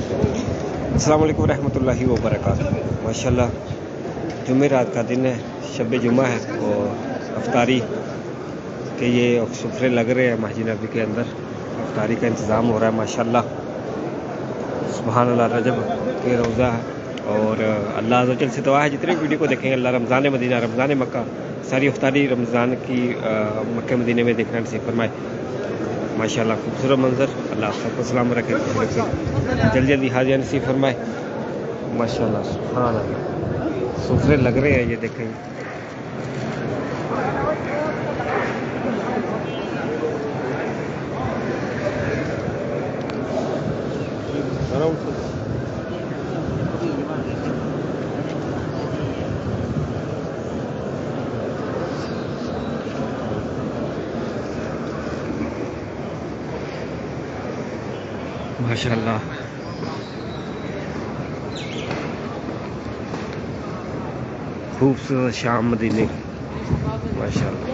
अस्सलाम वालेकुम रहमतुल्लाहि व बरकातुहू। माशाल्लाह जुमे रात का दिन है, शब जुमा है और अफ्तारी के ये सुफरे लग रहे हैं मस्जिद नबी के अंदर। अफ्तारी का इंतज़ाम हो रहा है माशाल्लाह। सुभान अल्लाह, रजब के रोज़ा है और अल्लाह अज़्ज़ व जल से दुआ है जितने वीडियो को देखेंगे अल्लाह रमज़ान मदीना रमज़ान मक्का सारी अफ्तारी रमज़ान की मक्के मदीने में देखना नसीब फरमाए। माशाल्लाह खूबसूरत मंजर, अल्लाह सबको सलाम रखे, जल्दी जल्दी हाजिर नसीब फरमाए। माशाल्लाह सुभान अल्लाह, सुफरे लग रहे हैं, ये देखें। माशाल्लाह खूबसूरत शाम मदीने की। माशाल्लाह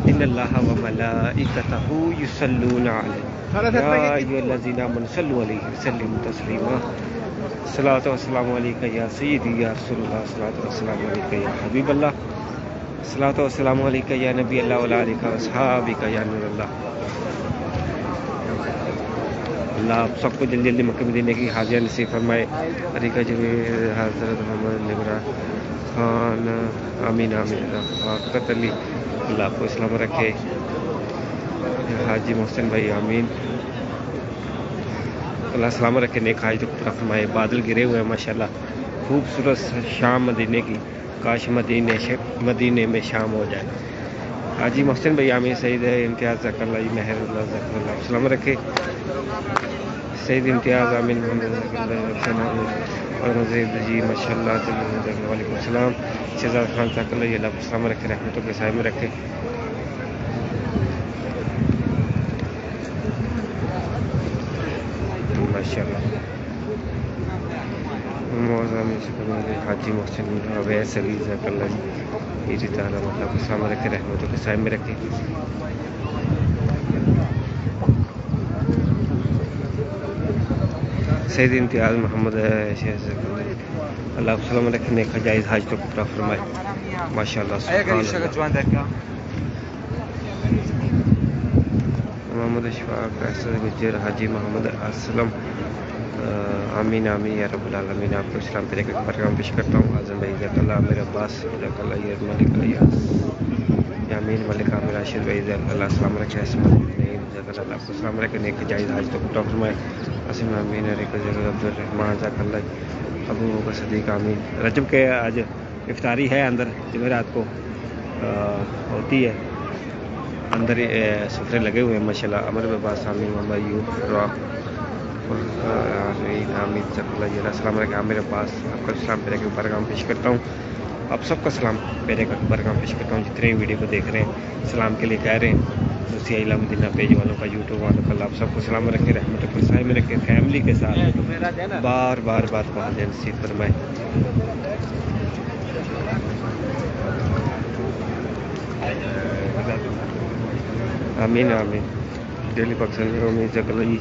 इन्नल्लाह व मलाइकतहू युसल्लूना अलैहि या अय्युहल्लज़ीना आमनू सल्लू अलैहि व सल्लिमू तस्लीमा। सलातो व सलामु अलैका या सय्यदी या रसूलल्लाह, सलातो व सलामु अलैका या हबीबल्लाह, सलातो व सलामु अलैका या नबी अल्लाह व अलैका व अस्हाबिका या नूरल्लाह। अल्लाह आप सबको जल्दी जल्दी मक्के मदीने की हाजिर नसीब फरमाए। अरीका जवेद हज़रत मोहम्मद निगरा खान, आमीन आमीन। रफ़ाकत अली, अल्लाह आपको इस्लाम रखे। हाजी मोहसिन भाई, आमीन। अल्लाह सलाम रखे, नेक हाज तो पूरा फरमाए। बादल गिरे हुए हैं माशाल्लाह, खूबसूरत शाम मदीने की। काश मदीने में शाम हो जाए। हाजी मोहसिन भाई, आमीन। सईद इम्तियाज़ ज़कल्ला महर अल्लाह सलाम रखे। सईद इम्तियाज़, आमीन। मोहम्मद और मज़ीद जी माशाल्लाह। वालेकुम सलाम। शहजाद खान ज़कल्ला अल्लाह सलाम रखे, रहमतों के साए में रखे। माशाल्लाह हाजी मोहसिन अवैस अली ज़कल्ला इसी तरह मतलब सलाम रखे, रहमतों के साए में रखे। सईद इम्तियाज़ मोहम्मद अल्लाह सलाम रखे, नेक जायज़ हाज तो पूरा फरमाए। माशाल्लाह मोहम्मद अशफाक अहसन गुज्जर, हाजी मोहम्मद असलम, आमीन आमीन या रब्बुल आलमीन। आपको इस्लाम पे लेकर पैगाम पेश करता हूँ। आज़म भाई ज़कल्ला, मेरे अब्बास ज़कल्ला, मलिक यामीन मलिक आमिर राशिद भाई अल्लाह सलाम रखे। ज़कल्ला आपको सलाम रखे, नेक जायज़ हाज तो पूरा फरमाए। असीम आमीन। अब्दुलरहमान ज़कल्ला, अबू बकर सदीक, आमीन। रजब के आज इफ्तारी है अंदर, जुमेरात को होती है अंदर। सुफरे लगे हुए हैं माशाल्लाह। अमर अब्बास, आमीन। मोहम्मद यूब आमीन ज़कल्ला सलाम रखे। आमिर अब्बास, आपका सलाम पे लेकर पैगाम पेश करता हूँ। आप सबका सलाम पेरे का पैगाम पेश करता हूँ। जितने भी वीडियो को देख रहे हैं सलाम के लिए कह रहे हैं। दूसरी इला मदीना पेज वालों का, यूट्यूब वालों का, आप सबको सलाम रखे, रहमतों के साए में रखे। फैमिली के साथ बार बार बात पहुँचे नसीब फरमाए। आमीन आमीन। डेली पाकिस्तान उम्मीद ज़कल्ला जी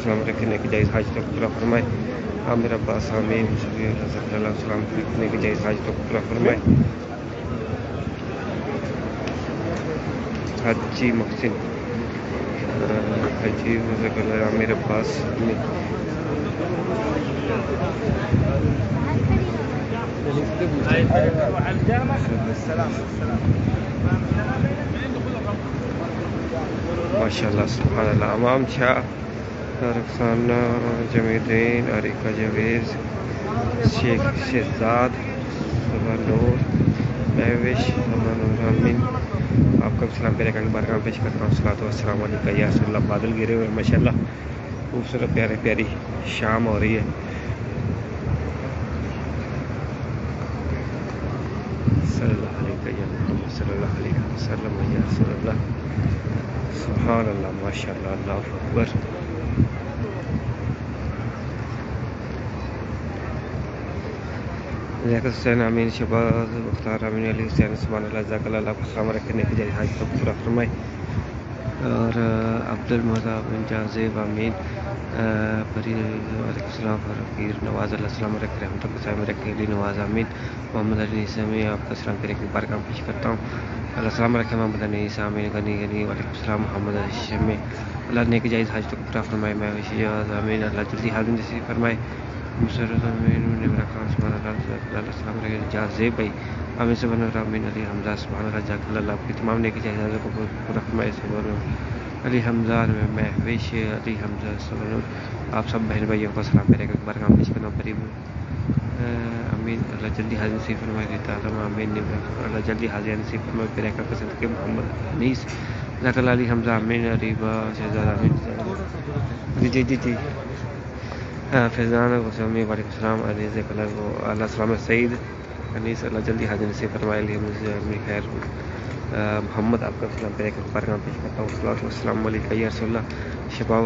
सलाम रखने की जायज़ हाज तक पूरा फरमाए। आमिर अब्बास, आमीन। सलाम रखने की जायज़ हाज तक पूरा फरमाए। हाजी मोहसिन हाजी आमिर अब्बास, आमीन। माशाल्लाह सुभान अल्लाह। अमाम शाह, रफसाना जमीउद्दीन, अरीका जवेद, शेख शहजाद, नूर महविश, आमीन। आपका सलाम पेरे का पैगाम पेश करता हूँ। सलातो व सलामु अलैका या रसूलल्लाह। बादल गिरे हुए माशाल्लाह, खूबसूरत प्यारी प्यारी शाम हो रही है। सल्लल्लाहु अलैहि वसल्लम या रसूलल्लाह। सुभान अल्लाह, माशाल्लाह, अल्लाहु अकबर। हुसैन, आमीन। शबाज मुख्तार, आमीन। अली हुसैन, सुभान अल्लाह, ज़कल्ला, अल्लाह को सलाम रखने की जायज़ हाज तो पूरा फरमाए। اور عبد المذاب بن جازب آمین پری علیہ السلام فرقیر نواز علیہ السلام علیہ رحمۃ اللہ رکھے علی نواز آمین محمد علی میں آپ کا سلام کرے مبارکاں پیش کرتا ہوں. اللہ السلام علیکم محمد علی آمین غنی غنی وعلیکم السلام محمد علی میں اللہ نیک جائز حاج کو پورا فرمائے. میں آمین اللہ جلدی حاضر نصیب فرمائے. مسرت آمین اللہ السلام علیکم جازب بھائی آمین سبحان اللہ آمین علی حمزہ سبحان اللہ جاک اللہ آپ کی تمام نیک جائز حاج کو پورا فرمائے. سبحان علی حمزہ میں ویش علی حمزہ سبحان آپ سب بہن بھائیوں کو سلام کرے گا مبارکاں پیش کرنا قریب امین اللہ جلدی حاضر نصیب فرمائے دیتا آمین اللہ جلدی حاضر نصیب فرمائے پھر ایک پسند کے محمد انیس ذاک اللہ علی حمزہ امین عریبہ شہزاد امین جی جی جی فیضان وسلم وعلیکم السلام علی ذاک اللہ اللہ السلام سعید انیس اللہ جلدی حاضر نصیب فرمائے علی حمزہ خیر محمد آپ کا سلام پہ ایک مبارکاں پیش کرتا ہوں. السلام علیکم یا رسول اللہ شباب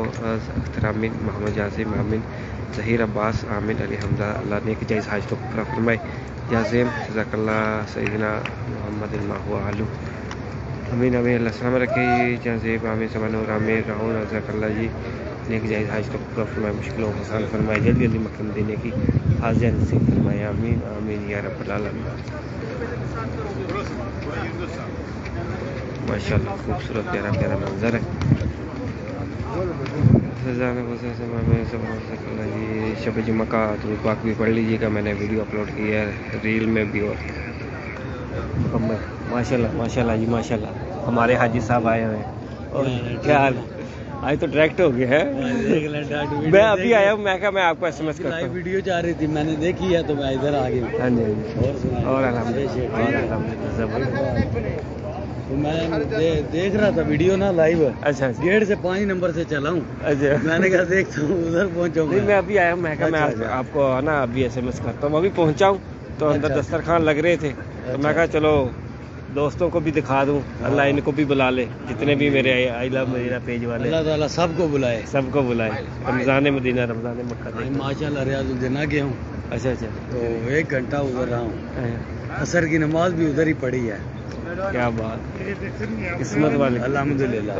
اختر آمین محمد جازم آمین ظہیر عباس آمین علی حمزہ اللہ نیک جائز حاج کو پورا فرمائے. جازم جزاک اللہ سیدنا محمد اللہ علیہ امین امین اللہ السلام علیکم جازب آمین سبحان اور عامر راہون جزاک اللہ جی نیک جائز حاج کو پورا فرمائے مشکلوں کو آسان فرمائے جلدی جلدی مکرم دینے کی حاضر نصیب فرمائے آمین آمین یا رب العالمین. ماشاء اللہ خوبصورت پیارا پیارا منظر ہے. شب جمعہ کا درود پاک بھی پڑھ لیجیے گا. میں نے ویڈیو اپلوڈ کی ہے ریل میں بھی اور مکمل. ماشاء اللہ جی ماشاء اللہ ہمارے حاجی صاحب آئے ہوئے ہیں. اور کیا حال آج تو ڈائریکٹ ہو گیا ہے. میں ابھی آیا ہوں میں کہا میں آپ کو ایس ایم ایس کرتا ہوں. ویڈیو جا رہی تھی میں نے دیکھی ہے تو میں ادھر آ گئی. ہاں جی اور الحمدللہ میں دیکھ رہا تھا ویڈیو نا لائیو. اچھا گیٹ سے 5 نمبر سے چلا ہوں. اچھا میں نے کہا دیکھتا ہوں ادھر پہنچاؤں. نہیں میں ابھی آیا ہوں میں کہا میں آپ کو نا ابھی ایس ایم ایس کرتا ہوں. ابھی پہنچا ہوں تو اندر دسترخوان لگ رہے تھے تو میں کہا چلو دوستوں کو بھی دکھا دوں اللہ ان کو بھی بلا لے جتنے بھی میرے آئی لو مدینہ پیج والے اللہ تعالیٰ سب کو بلائے رمضان مدینہ رمضان مکہ. ماشاء اللہ ریاض الجنہ گیا ہوں. اچھا اچھا تو 1 گھنٹہ ادھر رہا ہوں. عصر کی نماز بھی ادھر ہی پڑھی ہے. کیا بات قسمت والے الحمدللہ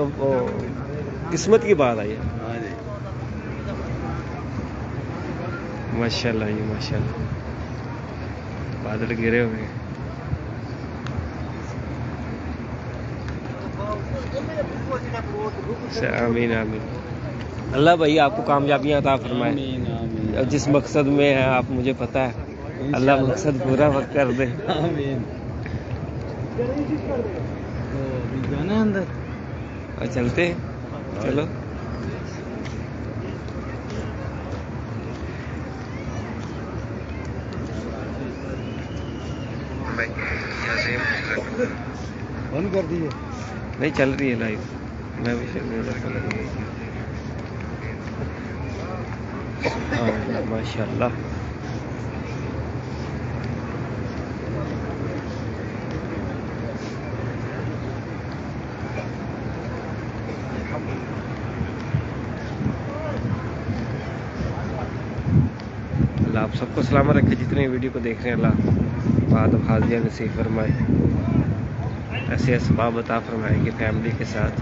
قسمت کی بات آئی ہے. ہاں جی ماشاء اللہ جی ماشاء اللہ بادل گرے ہوئے ہیں. آمین آمین اللہ بھائی آپ کو کامیابیاں عطا فرمائے. جس مقصد میں ہے آپ مجھے پتہ ہے اللہ مقصد پورا وقت کر دے. آمین. جانا اندر چلتے ہیں چلو. بند کر دیجیے. نہیں چل رہی ہے لائف. میں بھی ماشاء اللہ اللہ آپ سب کو سلامت رکھے جتنے ویڈیو کو دیکھ رہے ہیں. اللہ بعد حاضر نصیب فرمائے ایسے اسباب عطا فرمائے کہ فیملی کے ساتھ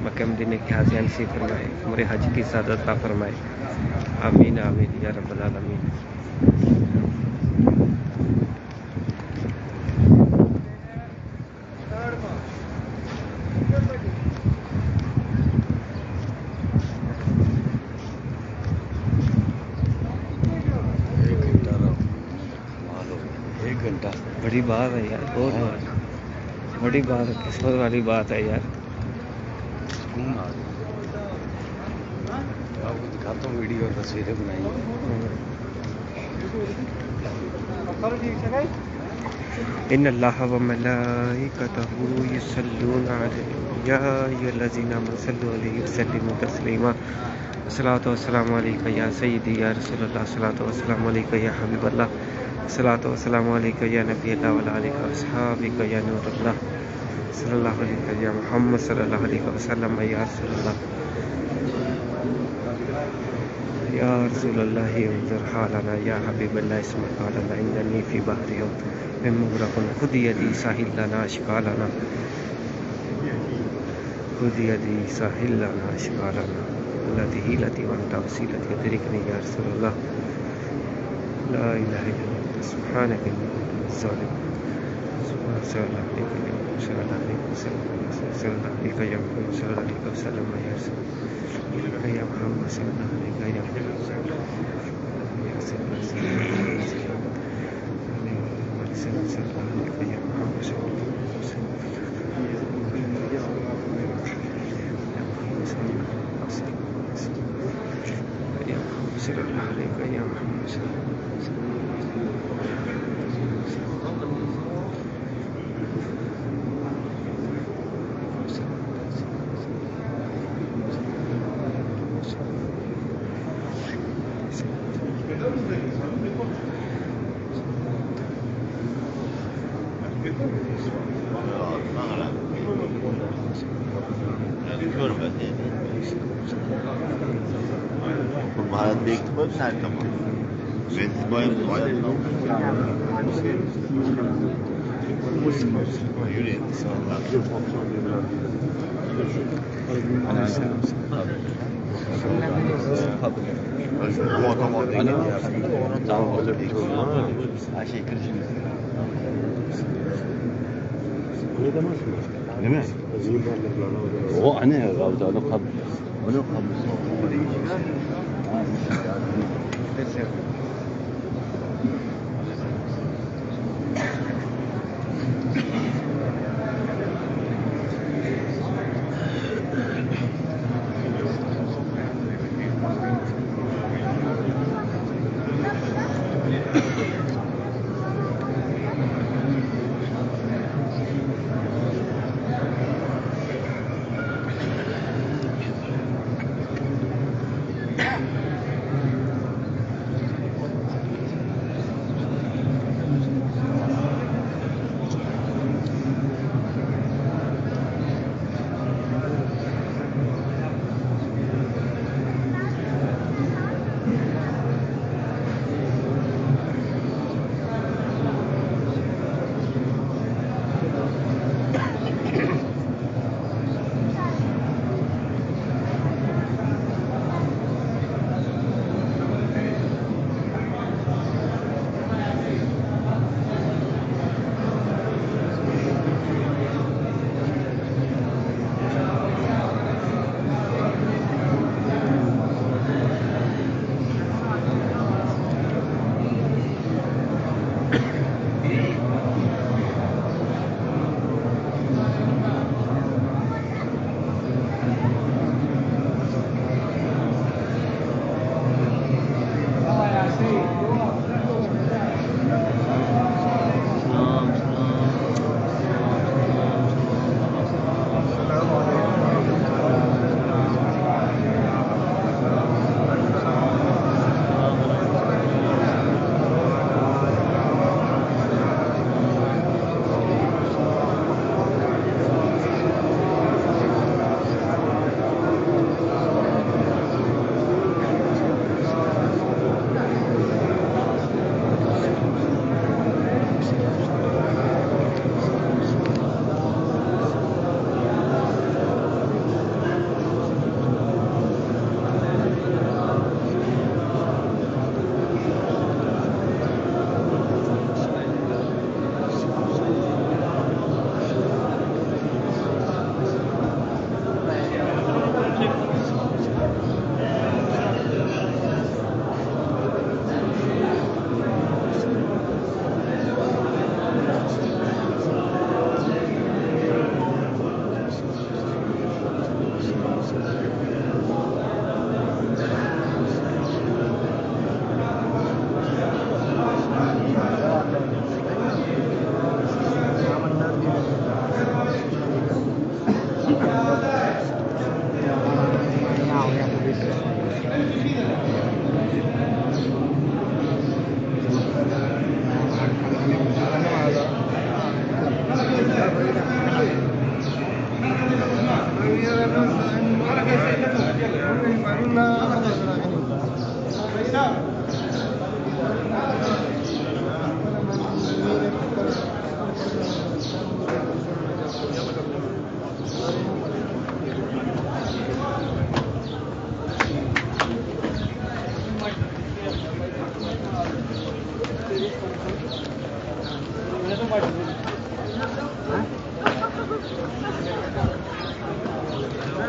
مکہ مدینہ کی حاضر نصیب فرمائے عمر حج کی سعادت عطا فرمائے. آمین آمین یا رب العالمین. بڑی بات ہے یار بہت بڑی بات ہے قسمت والی بات ہے یار. آپ کو دکھاتا ہوں ویڈیو اور تصویریں بنائی. ان اللہ و ملائکتہ یصلون علی یا ایھا الذین آمنوا صلوا علیہ وسلموا تسلیما. الصلاۃ والسلام علیک یا سیدی یا رسول اللہ. الصلاۃ والسلام علیک یا حبیب اللہ. الصلاۃ والسلام علیک یا نبی اللہ وعلی آلہ واصحابہ یا نور اللہ. صلی اللہ علیہ یا محمد صلی اللہ علیہ وسلم یا رسول اللہ یا رسول اللہ انظر حالنا یا حبیب اللہ اسمع قالنا اننی فی بحر من مغرق خذ یدی ساحل لنا اشکالنا خذ يدي سهل لنا أشغالنا التي هيلتي وأنت وسيلتي أدركني يا رسول الله لا إله إلا أنت سبحانك إني كنت من الظالمين صلى الله عليك يا محمد صلى الله عليك وسلم صلى الله عليك يا محمد صلى الله عليك وسلم يا رسول الله يا محمد صلى الله عليك يا محمد صلى الله عليك وسلم صلى الله عليك يا محمد صلى الله عليك وسلم صلى الله عليك يا محمد صلى الله عليه وسلم भारत देखते पर साइड का boy değil mi? O anne ya onu kabul. Onu kabul.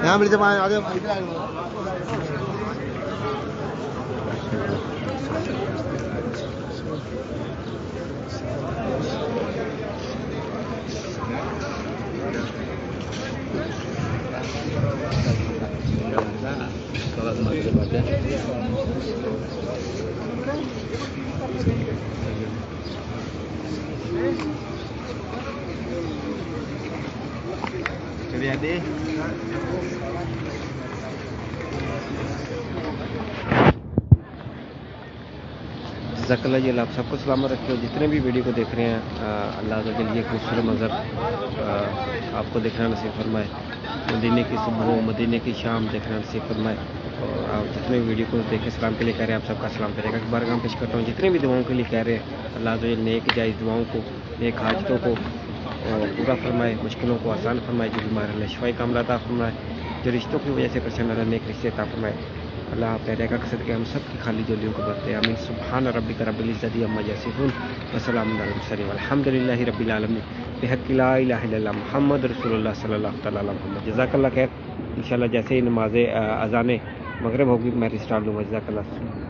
यहाँ मिल जाए आगे sholat maghrib aja. Jadi adik. जज़ाकल्लाह जी, आप सबको सलामत रखे हो। जितने भी वीडियो को देख रहे हैं अल्लाह ताला जल्दी ये खूबसूरत मंज़र आपको देखना नसीब फरमाए। मदीने की सुबह मदीने की शाम देखना नसीब फरमाए। और आप जितने भी वीडियो को देखे सलाम के लिए कह रहे हैं, आप सबका सलाम करेगा कि बारगाह में पेश करता हूँ। जितने भी दुआओं के लिए कह रहे हैं अल्लाह ताला नेक जायज़ दुआओं को, नेक हाजतों को पूरा फरमाए, मुश्किलों को आसान फरमाए, जो बीमार है शिफाई कामला अता फरमाए, जो रिश्तों की वजह से परेशान है नेक रिश्ते अता फरमाए। अल्लाह आप तेरे का कसद के हम सब की खाली जोलियों को बरते। आमीन। सुब्हान रब्बिका रब्बिल इज़्ज़ति अम्मा यसिफून व सलामुन अलल मुरसलीन वल्हम्दुलिल्लाहि रब्बिल आलमीन बिहक़्क़ि ला इलाहा इल्लल्लाह मुहम्मद रसूलुल्लाह सल्लल्लाहु तआला अलैहि वसल्लम। जज़ाकल्लाह खैर। इंशाल्लाह जैसे ही नमाज़ अज़ान मगरिब होगी मैं रिस्टार्ट दूँगा। जज़ाकल्लाह।